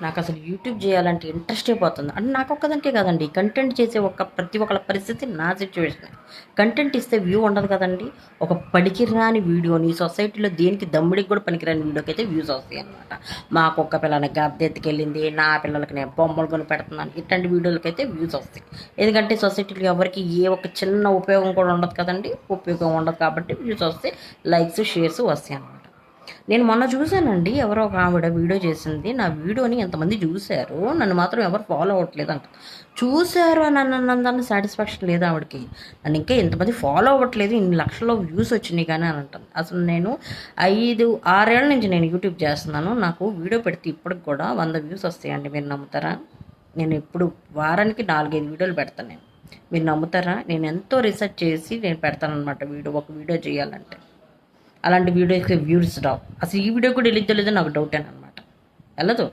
నాకు అసలు యూట్యూబ్ చేయాలంటే ఇంట్రెస్టే పోతుంది. అంటే నాకు ఒక్కదానికే కాదండి, కంటెంట్ చేసే ప్రతి ఒక్కళ్ళ పరిస్థితి నా సిచ్యువేషన్. కంటెంట్ ఇస్తే వ్యూ ఉండదు కదండి. ఒక పనికిరాని వీడియోని సొసైటీలో దేనికి దమ్ముడికి కూడా పనికిరాని వీడియోకి అయితే వ్యూస్ వస్తాయి అనమాట. మా కుక్క పిల్లని గద్దె ఎత్తుకెళ్ళింది, నా పిల్లలకి నేను బొమ్మలు కొని పెడుతున్నాను, ఇట్లాంటి వీడియోలకైతే వ్యూస్ వస్తాయి. ఎందుకంటే సొసైటీలో ఎవరికి ఏ ఒక చిన్న ఉపయోగం కూడా ఉండదు కదండి. ఉపయోగం ఉండదు కాబట్టి వ్యూస్ వస్తాయి, లైక్స్ షేర్స్ వస్తాయి అన్నమాట. నేను మొన్న చూశానండి, ఎవరో ఒక ఆవిడ వీడియో చేసింది. నా వీడియోని ఎంతమంది చూశారు, నన్ను మాత్రం ఎవరు ఫాలో అవ్వట్లేదు అంట. చూశారు అని అన్నందుకు సాటిస్ఫాక్షన్ లేదు ఆవిడకి. నన్ను ఇంకా ఎంతమంది ఫాలో అవ్వట్లేదు, ఇన్ని లక్షల్లో వ్యూస్ వచ్చినాయి కానీ అని అంటాను. అసలు నేను 5-6 ఏళ్ళ నుంచి నేను యూట్యూబ్ చేస్తున్నాను. నాకు వీడియో పెడితే ఇప్పటికి కూడా 100 వ్యూస్ వస్తాయండి. మీరు నమ్ముతారా? నేను ఇప్పుడు వారానికి 4-5 వీడియోలు పెడతాను నేను. మీరు నమ్ముతారా? నేను ఎంతో రీసెర్చ్ చేసి నేను పెడతాను అనమాట ఒక వీడియో చేయాలంటే. అలాంటి వీడియోస్కి వ్యూస్ రావు. అసలు ఈ వీడియో కూడా వెళ్ళిద్దో లేదో నాకు డౌట్ అనమాట. వెళ్ళదు.